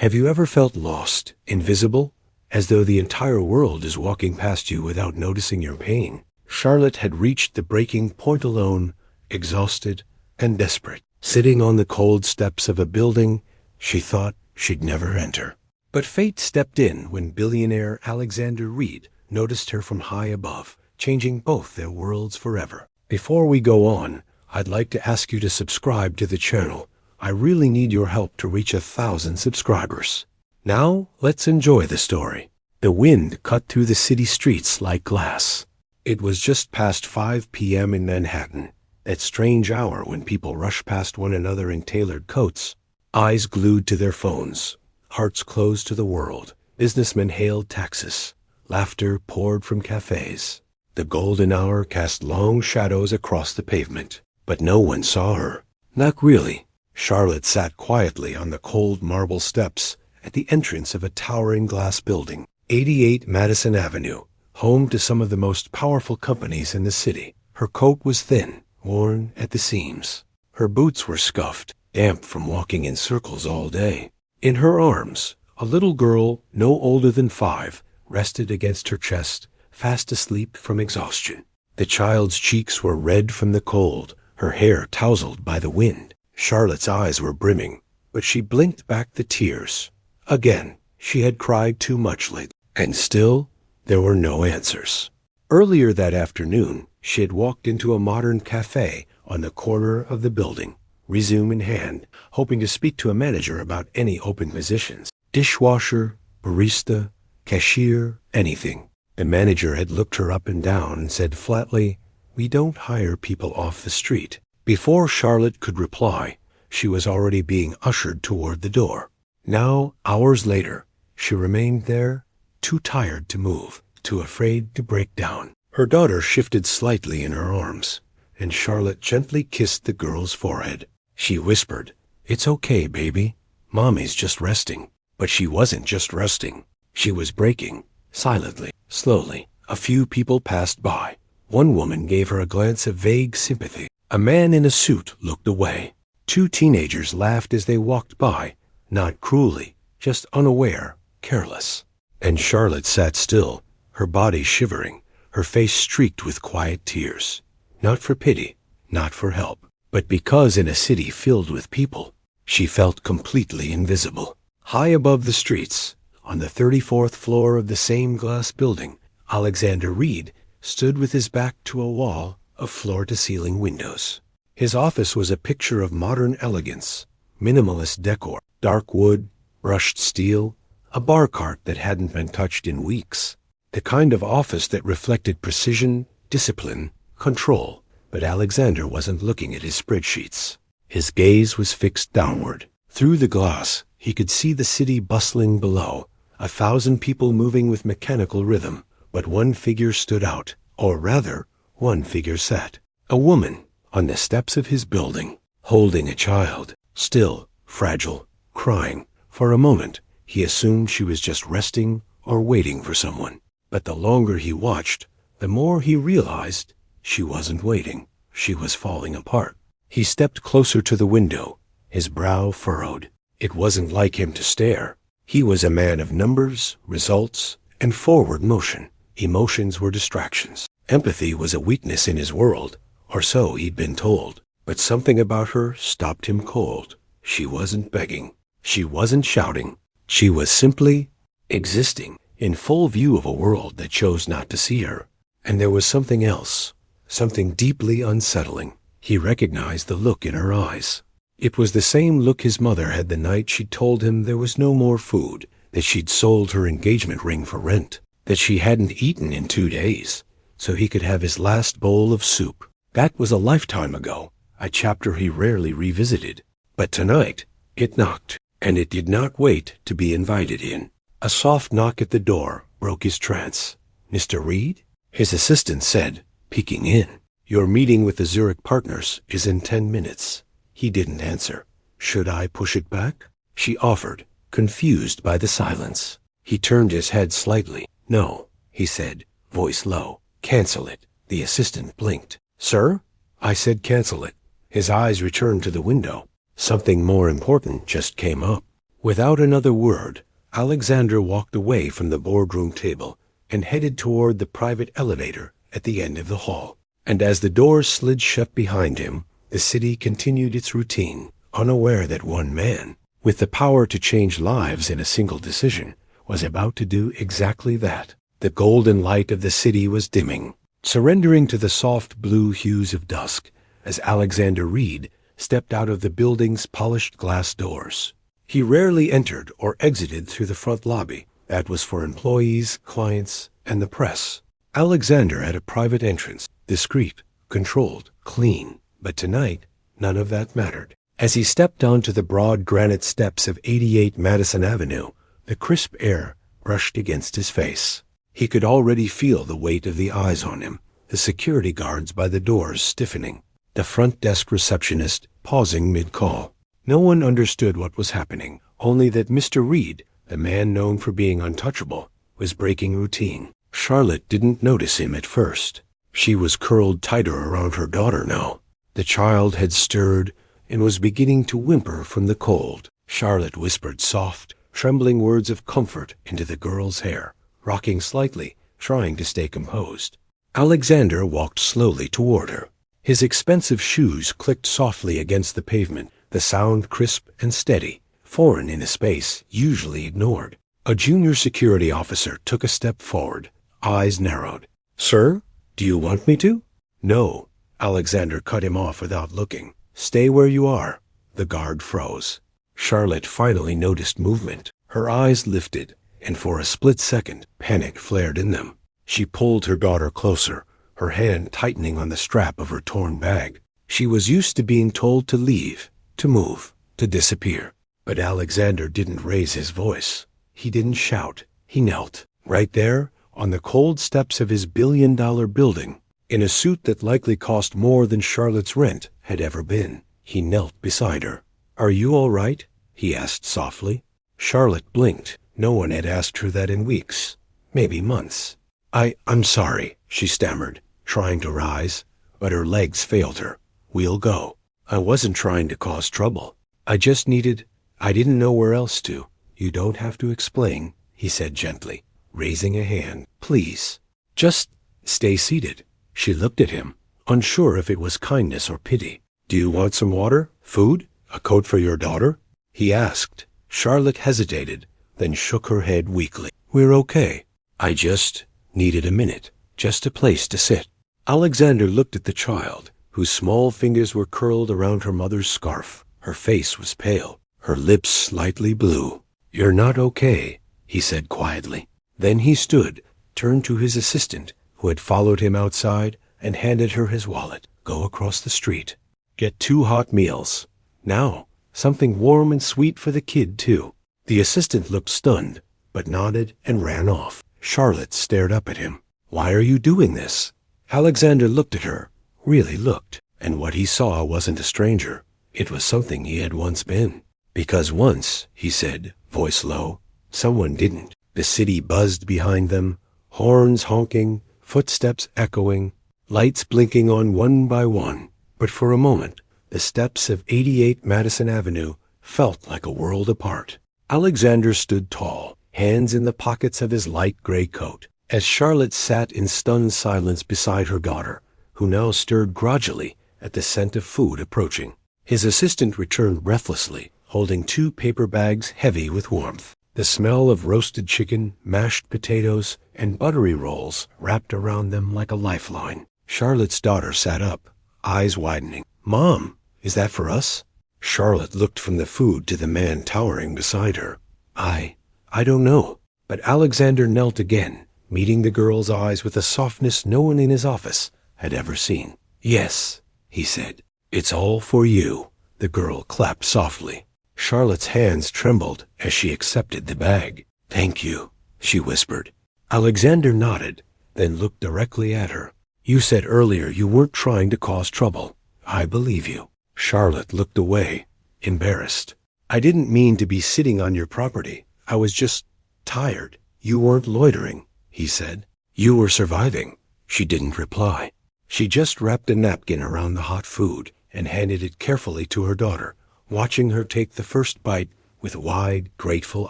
Have you ever felt lost, invisible, as though the entire world is walking past you without noticing your pain? Charlotte had reached the breaking point alone, exhausted and desperate. Sitting on the cold steps of a building she thought she'd never enter. But fate stepped in when billionaire Alexander Reed noticed her from high above, changing both their worlds forever. Before we go on, I'd like to ask you to subscribe to the channel. I really need your help to reach 1,000 subscribers. Now, let's enjoy the story. The wind cut through the city streets like glass. It was just past 5 p.m. in Manhattan, that strange hour when people rush past one another in tailored coats, eyes glued to their phones, hearts closed to the world. Businessmen hailed taxis. Laughter poured from cafes. The golden hour cast long shadows across the pavement, but no one saw her. Not really. Charlotte sat quietly on the cold marble steps at the entrance of a towering glass building, 88 Madison Avenue, home to some of the most powerful companies in the city. Her coat was thin, worn at the seams. Her boots were scuffed, damp from walking in circles all day. In her arms, a little girl no older than 5 rested against her chest, fast asleep from exhaustion. The child's cheeks were red from the cold, her hair tousled by the wind. Charlotte's eyes were brimming, but she blinked back the tears. Again, she had cried too much lately, and still there were no answers. Earlier that afternoon, she had walked into a modern cafe on the corner of the building, resume in hand, hoping to speak to a manager about any open positions. Dishwasher, barista, cashier, anything. The manager had looked her up and down and said flatly, "We don't hire people off the street." Before Charlotte could reply, she was already being ushered toward the door. Now, hours later, she remained there, too tired to move, too afraid to break down. Her daughter shifted slightly in her arms, and Charlotte gently kissed the girl's forehead. She whispered, "It's okay, baby. Mommy's just resting." But she wasn't just resting. She was breaking, silently, slowly. A few people passed by. One woman gave her a glance of vague sympathy. A man in a suit looked away. 2 teenagers laughed as they walked by, not cruelly, just unaware, careless. And Charlotte sat still, her body shivering, her face streaked with quiet tears. Not for pity, not for help, but because in a city filled with people, she felt completely invisible. High above the streets, on the 34th floor of the same glass building, Alexander Reed stood with his back to a wall of floor-to-ceiling windows. His office was a picture of modern elegance, minimalist decor, dark wood, brushed steel, a bar cart that hadn't been touched in weeks. The kind of office that reflected precision, discipline, control. But Alexander wasn't looking at his spreadsheets. His gaze was fixed downward. Through the glass, he could see the city bustling below, 1,000 people moving with mechanical rhythm. But one figure stood out, or rather, one figure sat. A woman on the steps of his building, holding a child, still, fragile, crying. For a moment, he assumed she was just resting or waiting for someone. But the longer he watched, the more he realized she wasn't waiting. She was falling apart. He stepped closer to the window, his brow furrowed. It wasn't like him to stare. He was a man of numbers, results, and forward motion. Emotions were distractions. Empathy was a weakness in his world, or so he'd been told. But something about her stopped him cold. She wasn't begging. She wasn't shouting. She was simply existing, in full view of a world that chose not to see her. And there was something else, something deeply unsettling. He recognized the look in her eyes. It was the same look his mother had the night she'd told him there was no more food, that she'd sold her engagement ring for rent, that she hadn't eaten in 2 days, so he could have his last bowl of soup. That was a lifetime ago, a chapter he rarely revisited. But tonight, it knocked, and it did not wait to be invited in. A soft knock at the door broke his trance. "Mr. Reed?" His assistant said, peeking in. "Your meeting with the Zurich partners is in 10 minutes. He didn't answer. "Should I push it back?" she offered, confused by the silence. He turned his head slightly. "No," he said, voice low. "Cancel it." The assistant blinked. "Sir?" "I said cancel it." His eyes returned to the window. Something more important just came up. Without another word, Alexander walked away from the boardroom table and headed toward the private elevator at the end of the hall. And as the doors slid shut behind him, the city continued its routine, unaware that one man, with the power to change lives in a single decision, was about to do exactly that. The golden light of the city was dimming, surrendering to the soft blue hues of dusk as Alexander Reed stepped out of the building's polished glass doors. He rarely entered or exited through the front lobby. That was for employees, clients, and the press. Alexander had a private entrance, discreet, controlled, clean. But tonight, none of that mattered. As he stepped onto the broad granite steps of 88 Madison Avenue, the crisp air brushed against his face. He could already feel the weight of the eyes on him, the security guards by the doors stiffening, the front desk receptionist pausing mid-call. No one understood what was happening, only that Mr. Reed, the man known for being untouchable, was breaking routine. Charlotte didn't notice him at first. She was curled tighter around her daughter now. The child had stirred and was beginning to whimper from the cold. Charlotte whispered soft, trembling words of comfort into the girl's hair, rocking slightly, trying to stay composed. Alexander walked slowly toward her. His expensive shoes clicked softly against the pavement, the sound crisp and steady, foreign in a space usually ignored. A junior security officer took a step forward, eyes narrowed. "Sir, do you want me to?" "No." Alexander cut him off without looking. "Stay where you are." The guard froze. Charlotte finally noticed movement. Her eyes lifted, and for a split second, panic flared in them. She pulled her daughter closer, her hand tightening on the strap of her torn bag. She was used to being told to leave, to move, to disappear. But Alexander didn't raise his voice. He didn't shout. He knelt, right there, on the cold steps of his billion-dollar building, in a suit that likely cost more than Charlotte's rent had ever been. He knelt beside her. "Are you all right?" he asked softly. Charlotte blinked. No one had asked her that in weeks, maybe months. I'm sorry," she stammered, trying to rise, but her legs failed her. "We'll go. I wasn't trying to cause trouble. I didn't know where else to." "You don't have to explain," he said gently, raising a hand. "Please, just stay seated." She looked at him, unsure if it was kindness or pity. "Do you want some water, food, a coat for your daughter?" he asked. Charlotte hesitated, then shook her head weakly. "We're okay. I just needed a minute, just a place to sit." Alexander looked at the child, whose small fingers were curled around her mother's scarf. Her face was pale, her lips slightly blue. "You're not okay," he said quietly. Then he stood, turned to his assistant, who had followed him outside, and handed her his wallet. "Go across the street. Get 2 hot meals. Now, something warm and sweet for the kid, too." The assistant looked stunned, but nodded and ran off. Charlotte stared up at him. "Why are you doing this?" Alexander looked at her, really looked, and what he saw wasn't a stranger. It was something he had once been. "Because once," he said, voice low, "someone didn't." The city buzzed behind them, horns honking, footsteps echoing, lights blinking on one by one. But for a moment, the steps of 88 Madison Avenue felt like a world apart. Alexander stood tall, hands in the pockets of his light gray coat, as Charlotte sat in stunned silence beside her daughter, who now stirred grudgingly at the scent of food approaching. His assistant returned breathlessly, holding 2 paper bags heavy with warmth. The smell of roasted chicken, mashed potatoes, and buttery rolls wrapped around them like a lifeline. Charlotte's daughter sat up, eyes widening. "Mom, is that for us?" Charlotte looked from the food to the man towering beside her. I don't know." But Alexander knelt again, meeting the girl's eyes with a softness no one in his office had ever seen. "Yes," he said. "It's all for you." The girl clapped softly. Charlotte's hands trembled as she accepted the bag. "Thank you," she whispered. Alexander nodded, then looked directly at her. "You said earlier you weren't trying to cause trouble. I believe you." Charlotte looked away, embarrassed. "I didn't mean to be sitting on your property. I was just tired." "You weren't loitering," he said. "You were surviving." She didn't reply. She just wrapped a napkin around the hot food and handed it carefully to her daughter, watching her take the first bite with wide, grateful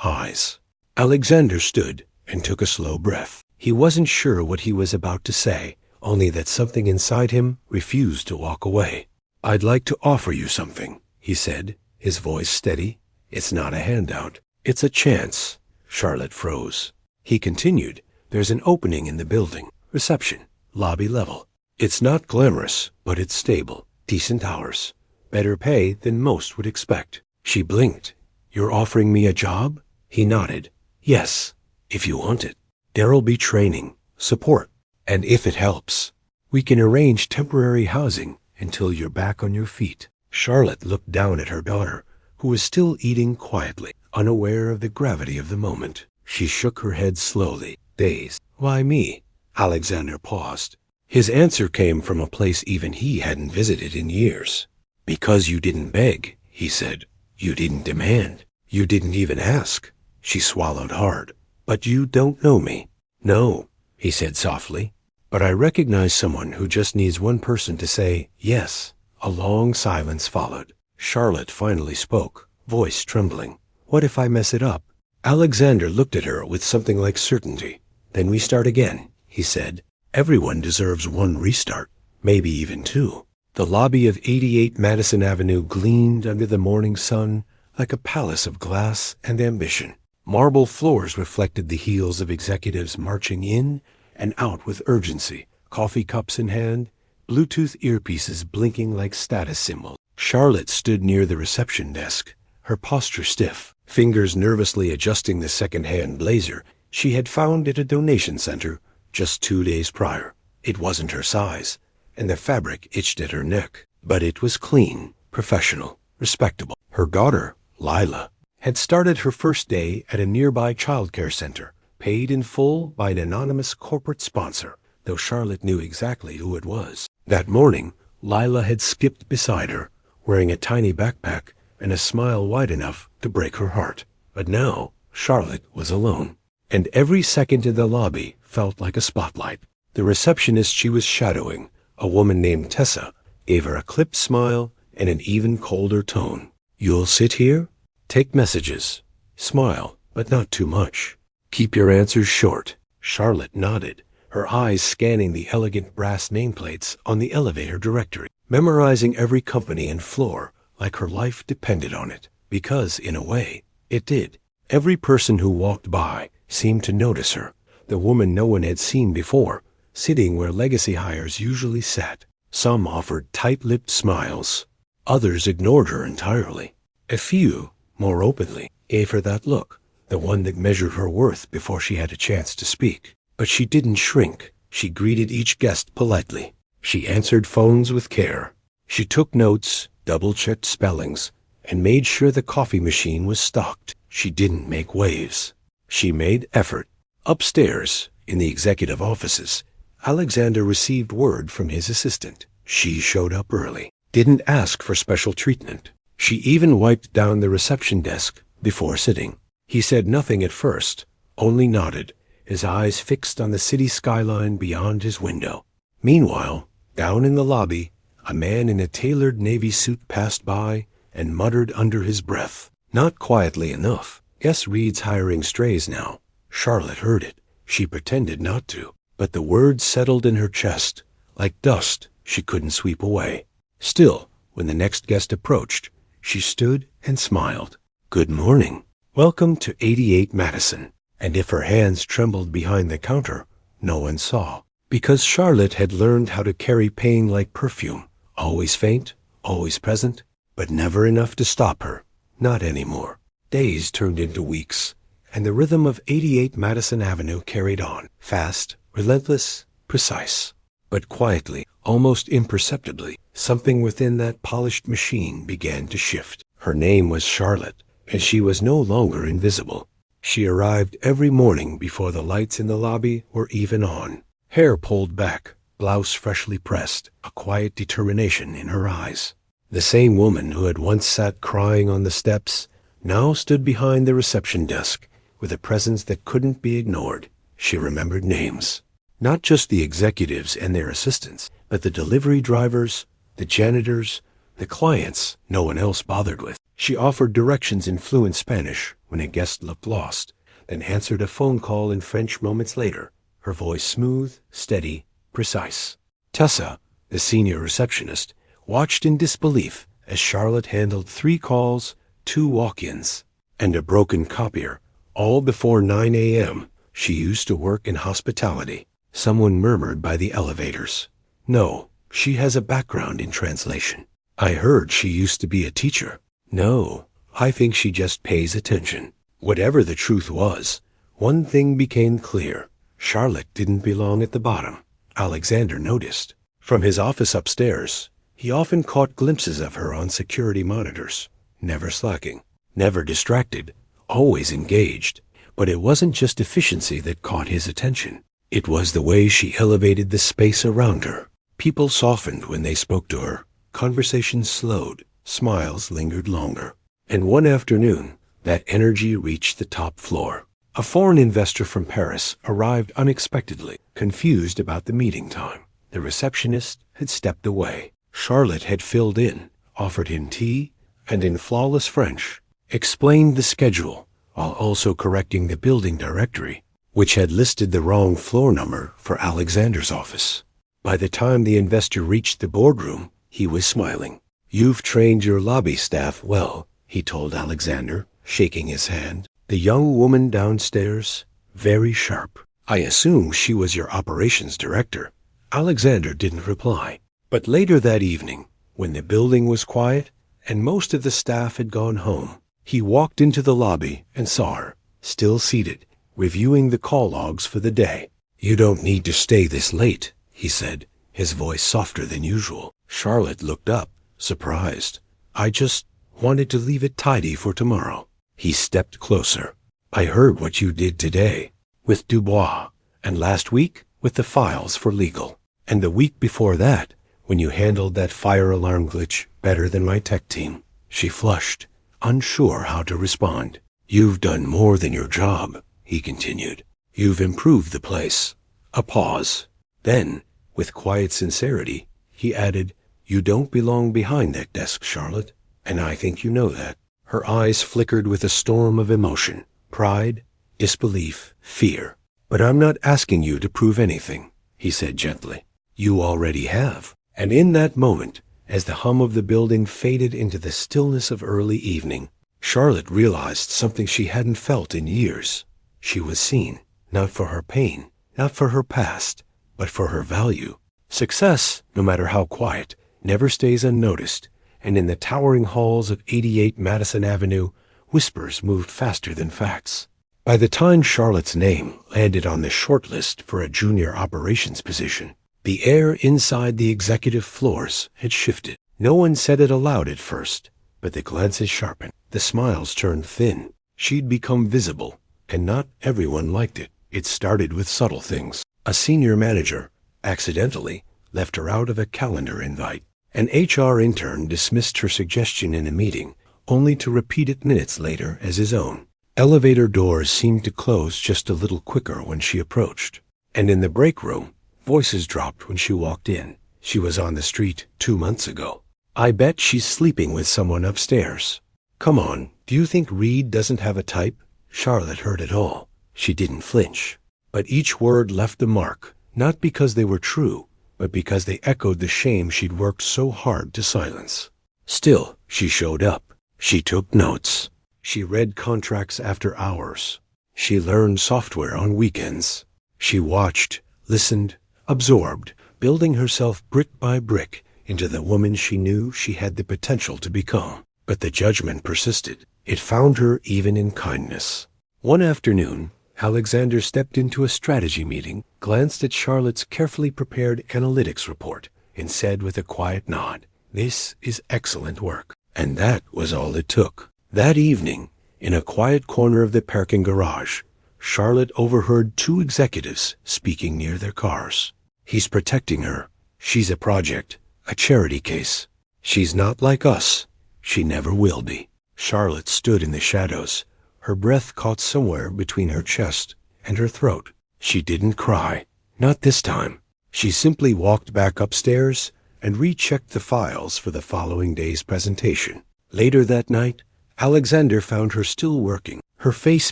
eyes. Alexander stood and took a slow breath. He wasn't sure what he was about to say, only that something inside him refused to walk away. "I'd like to offer you something," he said, his voice steady. "It's not a handout. It's a chance." Charlotte froze. He continued, "There's an opening in the building. Reception. Lobby level. It's not glamorous, but it's stable. Decent hours. Better pay than most would expect." She blinked. "You're offering me a job?" He nodded. "Yes, if you want it. There'll be training, support, and if it helps, we can arrange temporary housing until you're back on your feet." Charlotte looked down at her daughter, who was still eating quietly, unaware of the gravity of the moment. She shook her head slowly, dazed. "Why me?" Alexander paused. His answer came from a place even he hadn't visited in years. "Because you didn't beg," he said. "You didn't demand. You didn't even ask." She swallowed hard. "But you don't know me." "No," he said softly. "But I recognize someone who just needs one person to say yes." A long silence followed. Charlotte finally spoke, voice trembling. "What if I mess it up?" Alexander looked at her with something like certainty. "Then we start again," he said. "Everyone deserves one restart, maybe even two." The lobby of 88 Madison Avenue gleamed under the morning sun like a palace of glass and ambition. Marble floors reflected the heels of executives marching in and out with urgency, coffee cups in hand, Bluetooth earpieces blinking like status symbols. Charlotte stood near the reception desk, her posture stiff, fingers nervously adjusting the second-hand blazer she had found at a donation center just 2 days prior. It wasn't her size, and the fabric itched at her neck, but it was clean, professional, respectable. Her daughter, Lila, had started her first day at a nearby childcare center, paid in full by an anonymous corporate sponsor, though Charlotte knew exactly who it was. That morning, Lila had skipped beside her, wearing a tiny backpack and a smile wide enough to break her heart. But now, Charlotte was alone, and every second in the lobby felt like a spotlight. The receptionist she was shadowing, a woman named Tessa, gave her a clipped smile and an even colder tone. "You'll sit here? Take messages. Smile, but not too much. Keep your answers short." Charlotte nodded, her eyes scanning the elegant brass nameplates on the elevator directory, memorizing every company and floor like her life depended on it, because, in a way, it did. Every person who walked by seemed to notice her, the woman no one had seen before, sitting where legacy hires usually sat. Some offered tight-lipped smiles. Others ignored her entirely. A few, more openly, gave her that look, the one that measured her worth before she had a chance to speak. But she didn't shrink. She greeted each guest politely. She answered phones with care. She took notes, double-checked spellings, and made sure the coffee machine was stocked. She didn't make waves. She made effort. Upstairs, in the executive offices, Alexander received word from his assistant. She showed up early, didn't ask for special treatment. She even wiped down the reception desk before sitting. He said nothing at first, only nodded, his eyes fixed on the city skyline beyond his window. Meanwhile, down in the lobby, a man in a tailored navy suit passed by and muttered under his breath. Not quietly enough. "Guess Reed's hiring strays now." Charlotte heard it. She pretended not to, but the words settled in her chest, like dust she couldn't sweep away. Still, when the next guest approached, she stood and smiled. "Good morning. Welcome to 88 Madison." And if her hands trembled behind the counter, no one saw. Because Charlotte had learned how to carry pain like perfume, always faint, always present, but never enough to stop her. Not anymore. Days turned into weeks, and the rhythm of 88 Madison Avenue carried on, fast, relentless, precise. But quietly, almost imperceptibly, something within that polished machine began to shift. Her name was Charlotte, and she was no longer invisible. She arrived every morning before the lights in the lobby were even on. Hair pulled back, blouse freshly pressed, a quiet determination in her eyes. The same woman who had once sat crying on the steps now stood behind the reception desk with a presence that couldn't be ignored. She remembered names. Not just the executives and their assistants, but the delivery drivers, the janitors, the clients no one else bothered with. She offered directions in fluent Spanish when a guest looked lost, then answered a phone call in French moments later, her voice smooth, steady, precise. Tessa, the senior receptionist, watched in disbelief as Charlotte handled 3 calls, 2 walk-ins, and a broken copier, all before 9 a.m. She used to work in hospitality. Someone murmured by the elevators. No, she has a background in translation. I heard she used to be a teacher. No, I think she just pays attention. Whatever the truth was, one thing became clear. Charlotte didn't belong at the bottom. Alexander noticed. From his office upstairs, he often caught glimpses of her on security monitors, never slacking, never distracted, always engaged. But it wasn't just efficiency that caught his attention. It was the way she elevated the space around her. People softened when they spoke to her. Conversations slowed. Smiles lingered longer. And one afternoon, that energy reached the top floor. A foreign investor from Paris arrived unexpectedly, confused about the meeting time. The receptionist had stepped away. Charlotte had filled in, offered him tea, and in flawless French, explained the schedule, while also correcting the building directory, which had listed the wrong floor number for Alexander's office. By the time the investor reached the boardroom, he was smiling. "You've trained your lobby staff well," he told Alexander, shaking his hand. The young woman downstairs, very sharp. "I assume she was your operations director." Alexander didn't reply. But later that evening, when the building was quiet and most of the staff had gone home, he walked into the lobby and saw her, still seated, reviewing the call logs for the day. "You don't need to stay this late," he said, his voice softer than usual. Charlotte looked up, surprised. "I just wanted to leave it tidy for tomorrow." He stepped closer. "I heard what you did today with Dubois, and last week with the files for legal, and the week before that when you handled that fire alarm glitch better than my tech team." She flushed, unsure how to respond. "You've done more than your job," he continued. "You've improved the place." A pause. Then, with quiet sincerity, he added, "You don't belong behind that desk, Charlotte, and I think you know that." Her eyes flickered with a storm of emotion, pride, disbelief, fear. "But I'm not asking you to prove anything," he said gently. "You already have." And in that moment, as the hum of the building faded into the stillness of early evening, Charlotte realized something she hadn't felt in years. She was seen, not for her pain, not for her past, but for her value. Success, no matter how quiet, never stays unnoticed, and in the towering halls of 88 Madison Avenue, whispers moved faster than facts. By the time Charlotte's name landed on the short list for a junior operations position, the air inside the executive floors had shifted. No one said it aloud at first, but the glances sharpened, the smiles turned thin. She'd become visible, and not everyone liked it. It started with subtle things. A senior manager, accidentally, left her out of a calendar invite. An HR intern dismissed her suggestion in a meeting, only to repeat it minutes later as his own. Elevator doors seemed to close just a little quicker when she approached. And in the break room, voices dropped when she walked in. She was on the street 2 months ago. "I bet she's sleeping with someone upstairs." "Come on, do you think Reed doesn't have a type?" Charlotte heard it all. She didn't flinch. But each word left a mark, not because they were true, but because they echoed the shame she'd worked so hard to silence. Still, she showed up. She took notes. She read contracts after hours. She learned software on weekends. She watched, listened, absorbed, building herself brick by brick into the woman she knew she had the potential to become. But the judgment persisted. It found her even in kindness. One afternoon, Alexander stepped into a strategy meeting, glanced at Charlotte's carefully prepared analytics report, and said with a quiet nod, "This is excellent work." And that was all it took. That evening, in a quiet corner of the parking garage, Charlotte overheard 2 executives speaking near their cars. "He's protecting her. She's a project, a charity case. She's not like us. She never will be." Charlotte stood in the shadows. Her breath caught somewhere between her chest and her throat. She didn't cry. Not this time. She simply walked back upstairs and rechecked the files for the following day's presentation. Later that night, Alexander found her still working, her face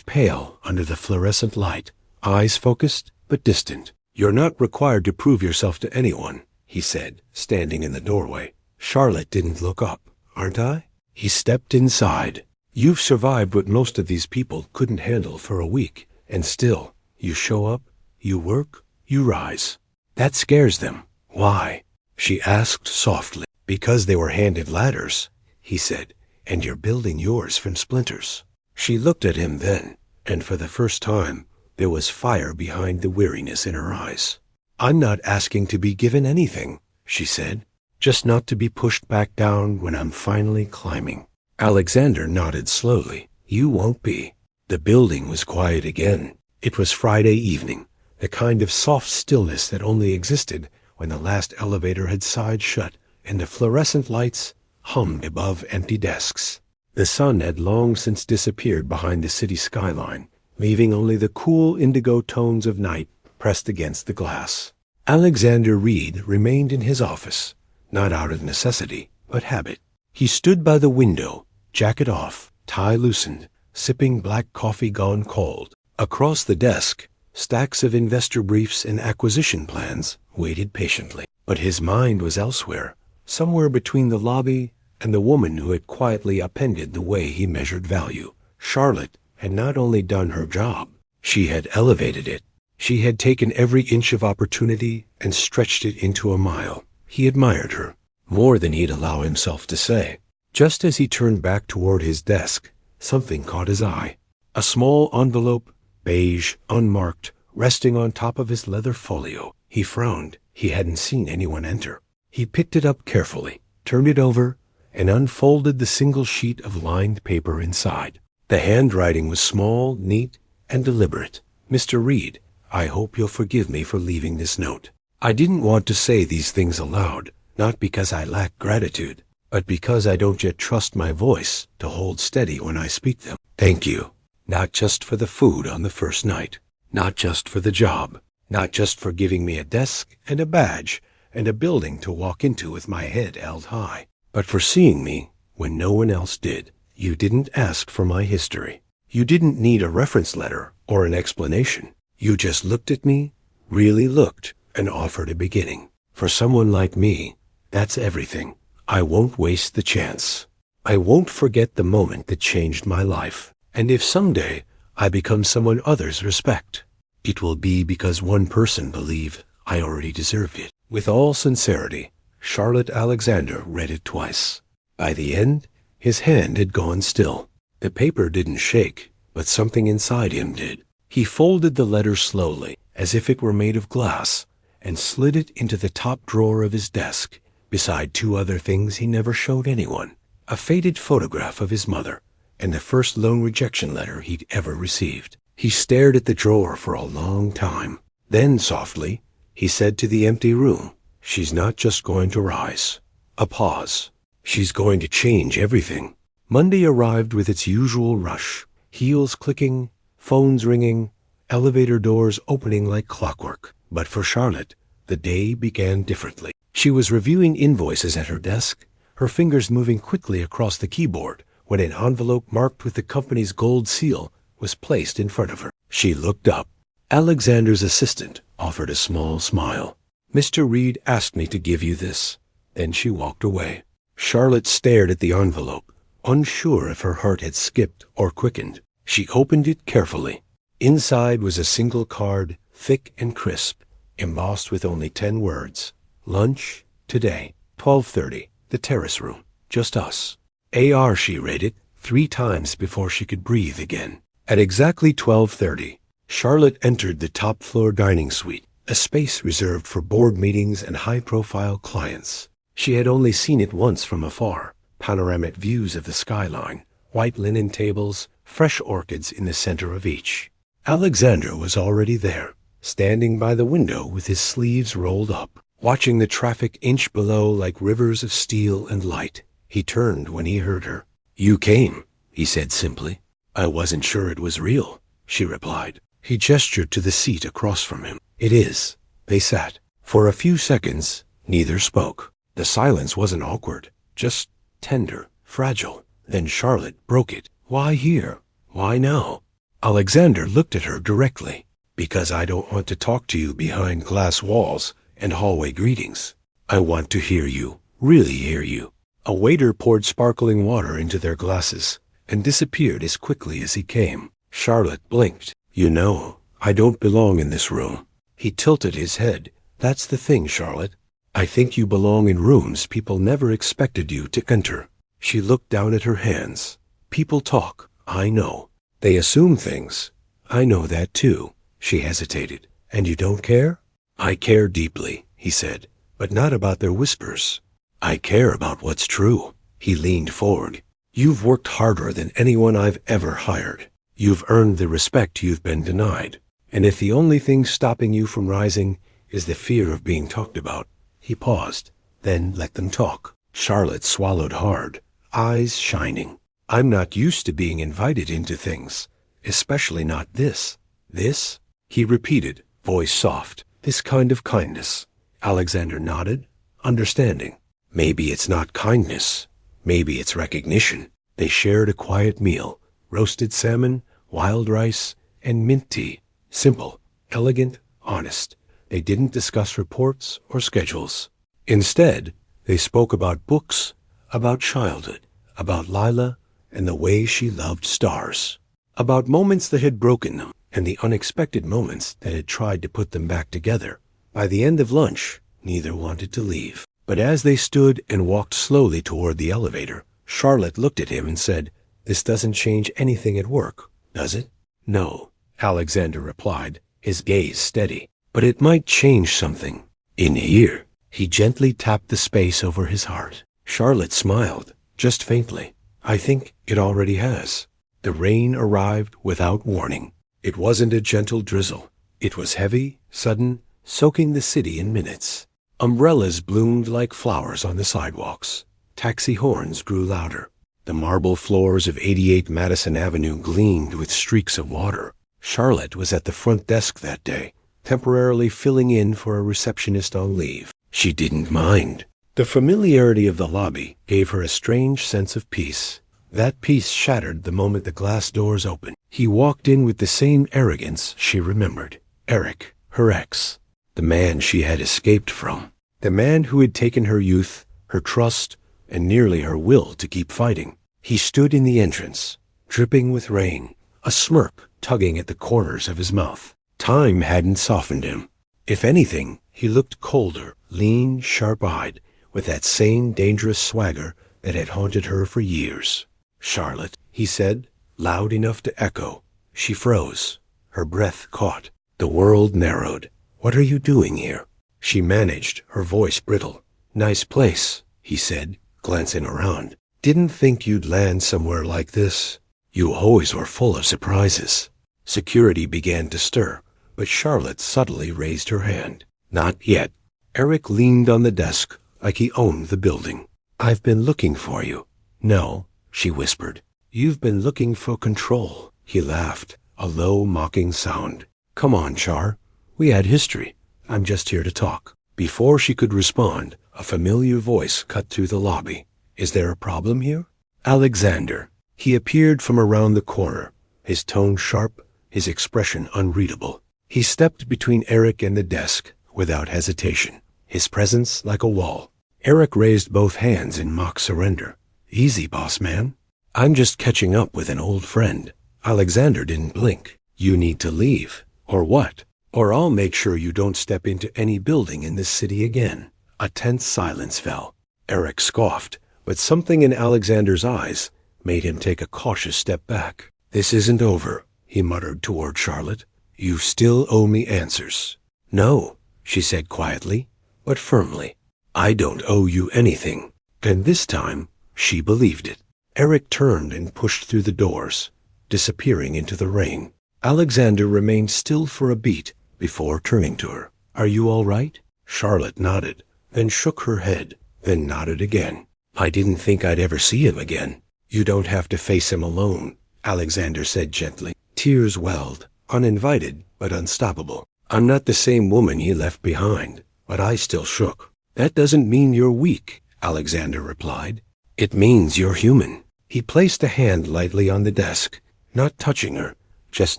pale under the fluorescent light, eyes focused but distant. "You're not required to prove yourself to anyone," he said, standing in the doorway. Charlotte didn't look up. "Aren't I?" He stepped inside. "You've survived what most of these people couldn't handle for a week, and still, you show up, you work, you rise. That scares them. Why?" she asked softly. "Because they were handed ladders," he said, "and you're building yours from splinters." She looked at him then, and for the first time, there was fire behind the weariness in her eyes. "I'm not asking to be given anything," she said, "just not to be pushed back down when I'm finally climbing." Alexander nodded slowly. "You won't be." The building was quiet again. It was Friday evening, the kind of soft stillness that only existed when the last elevator had sighed shut and the fluorescent lights hummed above empty desks. The sun had long since disappeared behind the city skyline, leaving only the cool indigo tones of night pressed against the glass. Alexander Reed remained in his office, not out of necessity, but habit. He stood by the window, jacket off, tie loosened, sipping black coffee gone cold. Across the desk, stacks of investor briefs and acquisition plans waited patiently. But his mind was elsewhere, somewhere between the lobby and the woman who had quietly upended the way he measured value. Charlotte had not only done her job, she had elevated it. She had taken every inch of opportunity and stretched it into a mile. He admired her, more than he'd allow himself to say. Just as he turned back toward his desk, something caught his eye. A small envelope, beige, unmarked, resting on top of his leather folio. He frowned. He hadn't seen anyone enter. He picked it up carefully, turned it over, and unfolded the single sheet of lined paper inside. The handwriting was small, neat, and deliberate. "Mr. Reed, I hope you'll forgive me for leaving this note. I didn't want to say these things aloud, not because I lack gratitude, but because I don't yet trust my voice to hold steady when I speak them. Thank you. Not just for the food on the first night, not just for the job, not just for giving me a desk and a badge and a building to walk into with my head held high, but for seeing me when no one else did. You didn't ask for my history. You didn't need a reference letter or an explanation. You just looked at me, really looked, and offered a beginning. For someone like me, that's everything. I won't waste the chance. I won't forget the moment that changed my life. And if someday I become someone others respect, it will be because one person believed I already deserved it." With all sincerity, Charlotte Alexander read it twice. By the end, his hand had gone still. The paper didn't shake, but something inside him did. He folded the letter slowly, as if it were made of glass, and slid it into the top drawer of his desk, beside two other things he never showed anyone: a faded photograph of his mother, and the first loan rejection letter he'd ever received. He stared at the drawer for a long time. Then, softly, he said to the empty room, "She's not just going to rise." A pause. "She's going to change everything." Monday arrived with its usual rush, heels clicking, phones ringing, elevator doors opening like clockwork. But for Charlotte, the day began differently. She was reviewing invoices at her desk, her fingers moving quickly across the keyboard, when an envelope marked with the company's gold seal was placed in front of her. She looked up. Alexander's assistant offered a small smile. "Mr. Reed asked me to give you this." Then she walked away. Charlotte stared at the envelope, unsure if her heart had skipped or quickened. She opened it carefully. Inside was a single card, thick and crisp, embossed with only 10 words. "Lunch today, 12:30, the terrace room, just us." AR, she read it 3 times before she could breathe again. At exactly 12:30, Charlotte entered the top-floor dining suite, a space reserved for board meetings and high-profile clients. She had only seen it once from afar, panoramic views of the skyline, white linen tables, fresh orchids in the center of each. Alexander was already there, standing by the window with his sleeves rolled up, watching the traffic inch below like rivers of steel and light. He turned when he heard her. "You came," he said simply. "I wasn't sure it was real," she replied. He gestured to the seat across from him. "It is." They sat. For a few seconds, neither spoke. The silence wasn't awkward, just tender, fragile. Then Charlotte broke it. Why here? Why now? Alexander looked at her directly. Because I don't want to talk to you behind glass walls and hallway greetings. I want to hear you, really hear you. A waiter poured sparkling water into their glasses and disappeared as quickly as he came. Charlotte blinked. You know, I don't belong in this room. He tilted his head. That's the thing, Charlotte. I think you belong in rooms people never expected you to enter. She looked down at her hands. People talk, I know. They assume things. I know that too. She hesitated. And you don't care? I care deeply, he said, but not about their whispers. I care about what's true. He leaned forward. You've worked harder than anyone I've ever hired. You've earned the respect you've been denied. And if the only thing stopping you from rising is the fear of being talked about. He paused, then let them talk. Charlotte swallowed hard, eyes shining. I'm not used to being invited into things, especially not this. This? He repeated, voice soft. This kind of kindness. Alexander nodded, understanding. Maybe it's not kindness. Maybe it's recognition. They shared a quiet meal, roasted salmon, wild rice, and mint tea. Simple, elegant, honest. They didn't discuss reports or schedules. Instead, they spoke about books, about childhood, about Lila and the way she loved stars, about moments that had broken them and the unexpected moments that had tried to put them back together. By the end of lunch, neither wanted to leave. But as they stood and walked slowly toward the elevator, Charlotte looked at him and said, This doesn't change anything at work, does it? No, Alexander replied, his gaze steady. But it might change something. In here. He gently tapped the space over his heart. Charlotte smiled, just faintly. I think it already has. The rain arrived without warning. It wasn't a gentle drizzle. It was heavy, sudden, soaking the city in minutes. Umbrellas bloomed like flowers on the sidewalks. Taxi horns grew louder. The marble floors of 88 Madison Avenue gleamed with streaks of water. Charlotte was at the front desk that day, temporarily filling in for a receptionist on leave. She didn't mind. The familiarity of the lobby gave her a strange sense of peace. That peace shattered the moment the glass doors opened. He walked in with the same arrogance she remembered. Eric, her ex. The man she had escaped from. The man who had taken her youth, her trust, and nearly her will to keep fighting. He stood in the entrance, dripping with rain, a smirk tugging at the corners of his mouth. Time hadn't softened him. If anything, he looked colder, lean, sharp-eyed, with that same dangerous swagger that had haunted her for years. Charlotte, he said, loud enough to echo. She froze. Her breath caught. The world narrowed. What are you doing here? She managed, her voice brittle. Nice place, he said, glancing around. Didn't think you'd land somewhere like this. You always were full of surprises. Security began to stir, but Charlotte subtly raised her hand. Not yet. Eric leaned on the desk like he owned the building. I've been looking for you. No, she whispered. You've been looking for control. He laughed, a low, mocking sound. Come on, Char. We had history. I'm just here to talk. Before she could respond, a familiar voice cut through the lobby. Is there a problem here? Alexander. He appeared from around the corner, his tone sharp, his expression unreadable. He stepped between Eric and the desk without hesitation, his presence like a wall. Eric raised both hands in mock surrender. Easy, boss man. I'm just catching up with an old friend. Alexander didn't blink. You need to leave. Or what? Or I'll make sure you don't step into any building in this city again. A tense silence fell. Eric scoffed, but something in Alexander's eyes made him take a cautious step back. This isn't over, he muttered toward Charlotte. You still owe me answers. No, she said quietly, but firmly. I don't owe you anything. And this time, she believed it. Eric turned and pushed through the doors, disappearing into the rain. Alexander remained still for a beat before turning to her. Are you all right? Charlotte nodded, then shook her head, then nodded again. I didn't think I'd ever see him again. You don't have to face him alone, Alexander said gently. Tears welled, uninvited but unstoppable. I'm not the same woman he left behind, but I still shook. That doesn't mean you're weak, Alexander replied. It means you're human. He placed a hand lightly on the desk, not touching her, just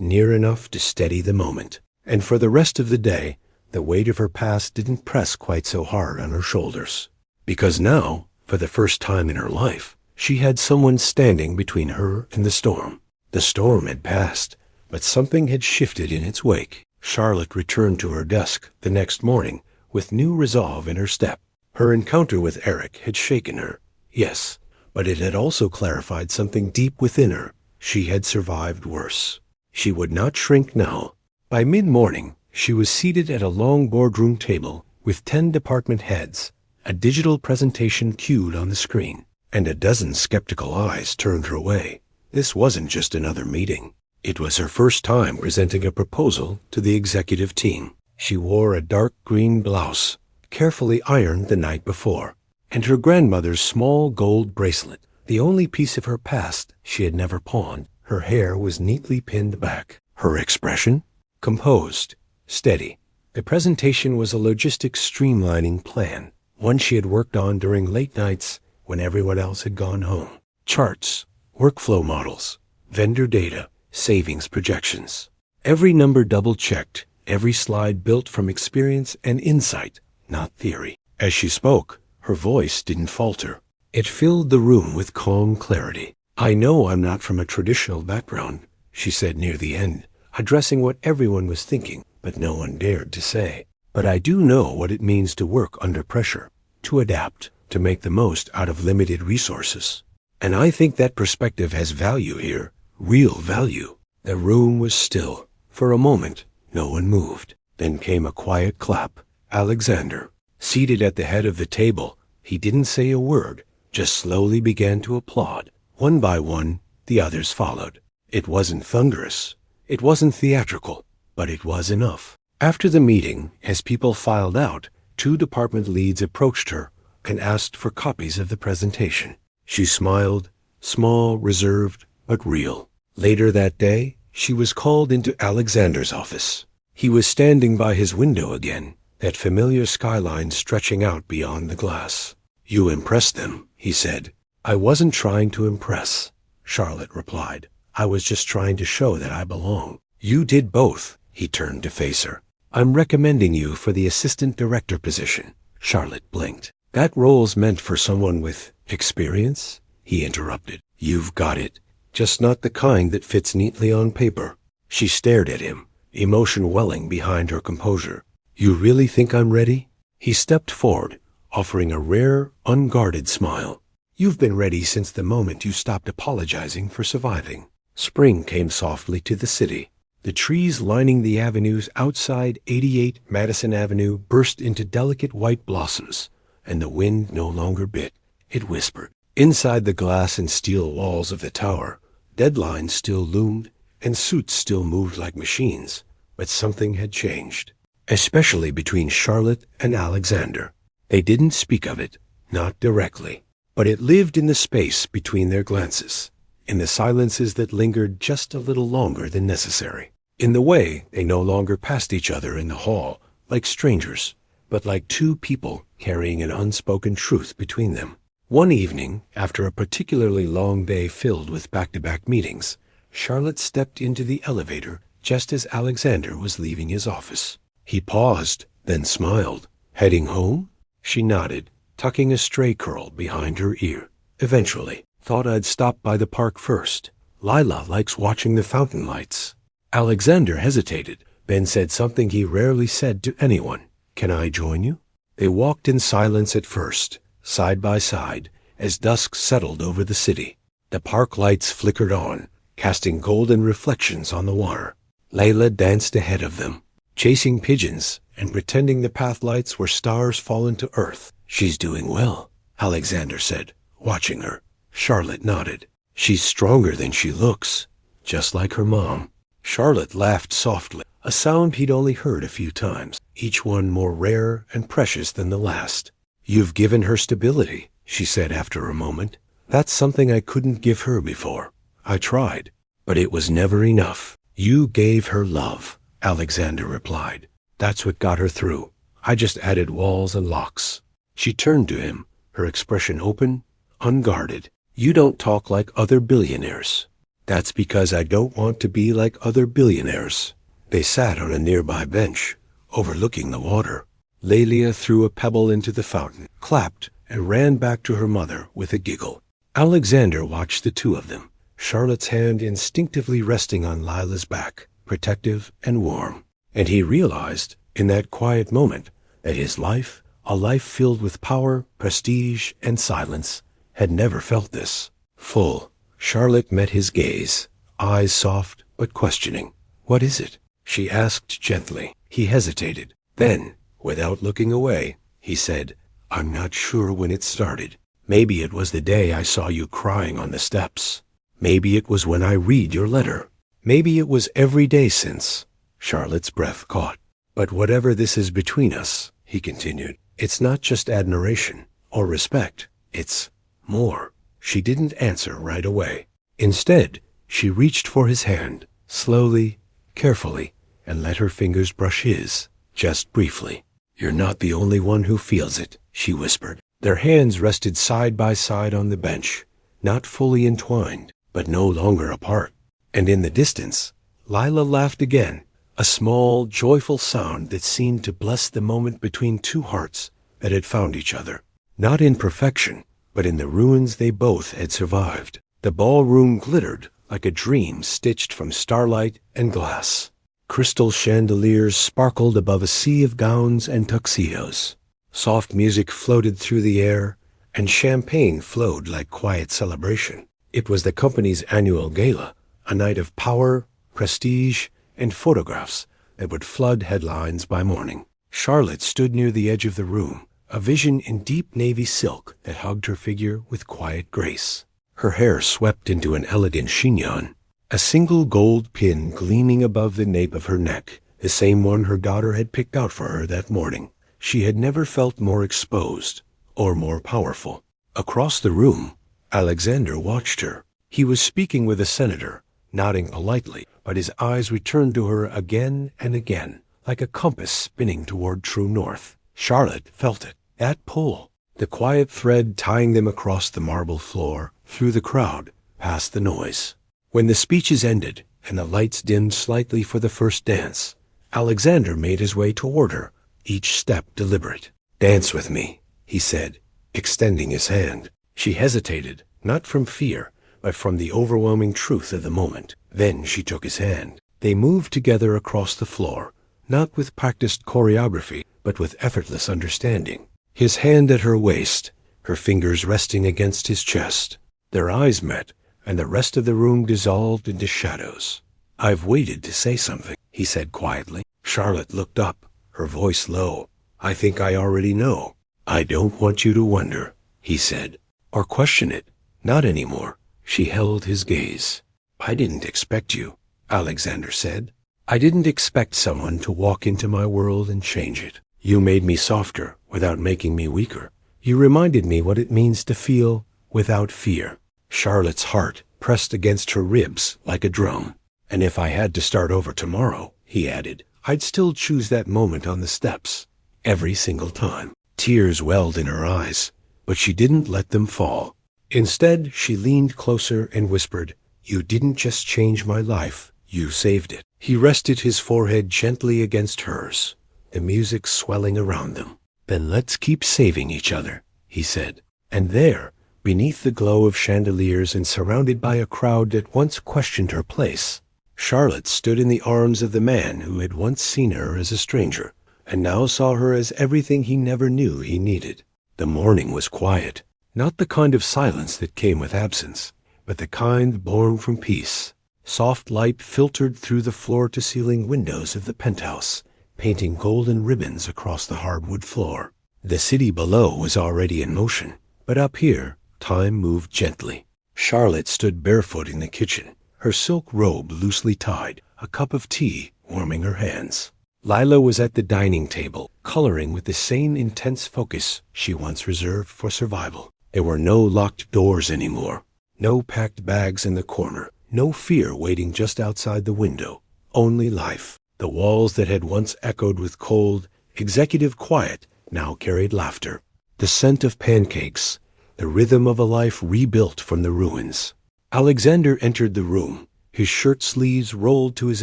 near enough to steady the moment. And for the rest of the day, the weight of her past didn't press quite so hard on her shoulders. Because now, for the first time in her life, she had someone standing between her and the storm. The storm had passed, but something had shifted in its wake. Charlotte returned to her desk the next morning with new resolve in her step. Her encounter with Eric had shaken her, yes, but it had also clarified something deep within her. She had survived worse. She would not shrink now. By mid-morning, she was seated at a long boardroom table with 10 department heads, a digital presentation cued on the screen, and a dozen skeptical eyes turned her way. This wasn't just another meeting. It was her first time presenting a proposal to the executive team. She wore a dark green blouse, carefully ironed the night before, and her grandmother's small gold bracelet, the only piece of her past she had never pawned. Her hair was neatly pinned back. Her expression? Composed, steady. The presentation was a logistics streamlining plan, one she had worked on during late nights when everyone else had gone home. Charts, workflow models, vendor data, savings projections. Every number double-checked, every slide built from experience and insight, not theory. As she spoke, her voice didn't falter. It filled the room with calm clarity. "I know I'm not from a traditional background," she said near the end, addressing what everyone was thinking, but no one dared to say. "But I do know what it means to work under pressure, to adapt, to make the most out of limited resources. And I think that perspective has value here, real value." The room was still. For a moment, no one moved. Then came a quiet clap. Alexander, seated at the head of the table, he didn't say a word, just slowly began to applaud. One by one, the others followed. It wasn't thunderous. It wasn't theatrical, but it was enough. After the meeting, as people filed out, 2 department leads approached her and asked for copies of the presentation. She smiled, small, reserved, but real. Later that day, she was called into Alexander's office. He was standing by his window again, that familiar skyline stretching out beyond the glass. "You impressed them," he said. "I wasn't trying to impress," Charlotte replied. "I was just trying to show that I belong." "You did both," he turned to face her. "I'm recommending you for the assistant director position." Charlotte blinked. "That role's meant for someone with experience?" he interrupted. "You've got it, just not the kind that fits neatly on paper." She stared at him, emotion welling behind her composure. "You really think I'm ready?" He stepped forward, offering a rare, unguarded smile. "You've been ready since the moment you stopped apologizing for surviving." Spring came softly to the city. The trees lining the avenues outside 88 Madison Avenue burst into delicate white blossoms, and the wind no longer bit. It whispered. Inside the glass and steel walls of the tower, deadlines still loomed, and suits still moved like machines, but something had changed, especially between Charlotte and Alexander. They didn't speak of it, not directly, but it lived in the space between their glances, in the silences that lingered just a little longer than necessary, in the way they no longer passed each other in the hall like strangers, but like 2 people carrying an unspoken truth between them. One evening, after a particularly long day filled with back-to-back meetings, Charlotte stepped into the elevator just as Alexander was leaving his office. He paused, then smiled. "Heading home?" She nodded, tucking a stray curl behind her ear. "Eventually. Thought I'd stop by the park first. Lila likes watching the fountain lights." Alexander hesitated, then said something he rarely said to anyone. "Can I join you?" They walked in silence at first, side by side, as dusk settled over the city. The park lights flickered on, casting golden reflections on the water. Layla danced ahead of them, chasing pigeons and pretending the path lights were stars fallen to earth. "She's doing well," Alexander said, watching her. Charlotte nodded. "She's stronger than she looks, just like her mom." Charlotte laughed softly, a sound he'd only heard a few times, each one more rare and precious than the last. "You've given her stability," she said after a moment. "That's something I couldn't give her before. I tried, but it was never enough." "You gave her love," Alexander replied. "That's what got her through. I just added walls and locks." She turned to him, her expression open, unguarded. "You don't talk like other billionaires." "That's because I don't want to be like other billionaires." They sat on a nearby bench, overlooking the water. Lelia threw a pebble into the fountain, clapped, and ran back to her mother with a giggle. Alexander watched the two of them, Charlotte's hand instinctively resting on Lila's back, protective and warm. And he realized, in that quiet moment, that his life, a life filled with power, prestige, and silence, had never felt this. Full. Charlotte met his gaze, eyes soft but questioning. "What is it?" she asked gently. He hesitated. Then, without looking away, he said, "I'm not sure when it started. Maybe it was the day I saw you crying on the steps. Maybe it was when I read your letter. Maybe it was every day since." Charlotte's breath caught. "But whatever this is between us," he continued, "it's not just admiration or respect. It's more." She didn't answer right away. Instead, she reached for his hand, slowly, carefully, and let her fingers brush his, just briefly. "You're not the only one who feels it," she whispered. Their hands rested side by side on the bench, not fully entwined, but no longer apart. And in the distance, Lila laughed again, a small, joyful sound that seemed to bless the moment between two hearts that had found each other. Not in perfection, but in the ruins they both had survived. The ballroom glittered like a dream stitched from starlight and glass. Crystal chandeliers sparkled above a sea of gowns and tuxedos. Soft music floated through the air, and champagne flowed like quiet celebration. It was the company's annual gala, a night of power, prestige, and photographs that would flood headlines by morning. Charlotte stood near the edge of the room, a vision in deep navy silk that hugged her figure with quiet grace. Her hair swept into an elegant chignon, a single gold pin gleaming above the nape of her neck, the same one her daughter had picked out for her that morning. She had never felt more exposed or more powerful. Across the room, Alexander watched her. He was speaking with a senator, nodding politely, but his eyes returned to her again and again, like a compass spinning toward true north. Charlotte felt it, that pull, the quiet thread tying them across the marble floor, through the crowd, past the noise. When the speeches ended and the lights dimmed slightly for the first dance, Alexander made his way toward her, each step deliberate. "Dance with me," he said, extending his hand. She hesitated, not from fear, but from the overwhelming truth of the moment. Then she took his hand. They moved together across the floor, not with practiced choreography, but with effortless understanding. His hand at her waist, her fingers resting against his chest. Their eyes met, and the rest of the room dissolved into shadows. "I've waited to say something," he said quietly. Charlotte looked up, her voice low. "I think I already know." "I don't want you to wonder," he said, "or question it. Not anymore." She held his gaze. "I didn't expect you," Alexander said. "I didn't expect someone to walk into my world and change it. You made me softer without making me weaker. You reminded me what it means to feel without fear." Charlotte's heart pressed against her ribs like a drum. "And if I had to start over tomorrow," he added, "I'd still choose that moment on the steps, every single time." Tears welled in her eyes, but she didn't let them fall. Instead, she leaned closer and whispered, "You didn't just change my life, you saved it." He rested his forehead gently against hers, the music swelling around them. "Then let's keep saving each other," he said. And there, beneath the glow of chandeliers and surrounded by a crowd that once questioned her place, Charlotte stood in the arms of the man who had once seen her as a stranger, and now saw her as everything he never knew he needed. The morning was quiet, not the kind of silence that came with absence, but the kind born from peace. Soft light filtered through the floor-to-ceiling windows of the penthouse, painting golden ribbons across the hardwood floor. The city below was already in motion, but up here, time moved gently. Charlotte stood barefoot in the kitchen, her silk robe loosely tied, a cup of tea warming her hands. Lila was at the dining table, coloring with the same intense focus she once reserved for survival. There were no locked doors anymore, no packed bags in the corner, no fear waiting just outside the window, only life. The walls that had once echoed with cold, executive quiet now carried laughter. The scent of pancakes, the rhythm of a life rebuilt from the ruins. Alexander entered the room, his shirt sleeves rolled to his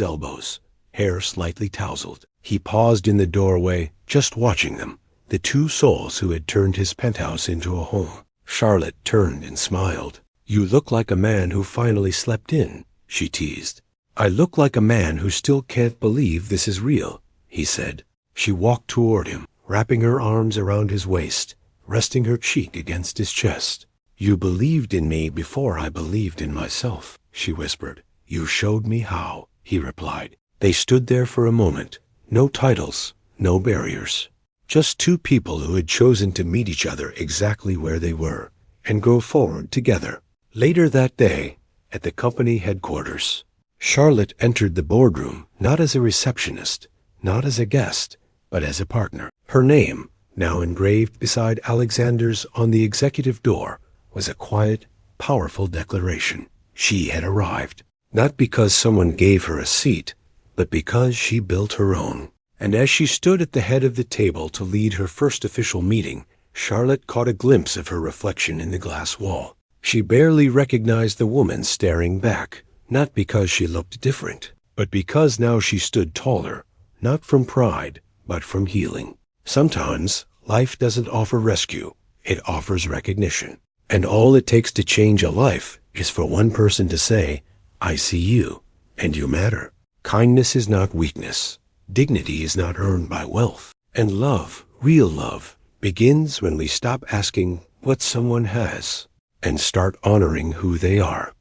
elbows, hair slightly tousled. He paused in the doorway, just watching them, the two souls who had turned his penthouse into a home. Charlotte turned and smiled. "You look like a man who finally slept in," she teased. "I look like a man who still can't believe this is real," he said. She walked toward him, wrapping her arms around his waist, resting her cheek against his chest. "You believed in me before I believed in myself," she whispered. "You showed me how," he replied. They stood there for a moment. No titles, no barriers. Just two people who had chosen to meet each other exactly where they were and go forward together. Later that day, at the company headquarters, Charlotte entered the boardroom not as a receptionist, not as a guest, but as a partner. Her name, now engraved beside Alexander's on the executive door, was a quiet, powerful declaration. She had arrived, not because someone gave her a seat, but because she built her own. And as she stood at the head of the table to lead her first official meeting, Charlotte caught a glimpse of her reflection in the glass wall. She barely recognized the woman staring back, not because she looked different, but because now she stood taller, not from pride, but from healing. Sometimes life doesn't offer rescue, it offers recognition. And all it takes to change a life is for one person to say, "I see you, and you matter." Kindness is not weakness. Dignity is not earned by wealth. And love, real love, begins when we stop asking what someone has and start honoring who they are.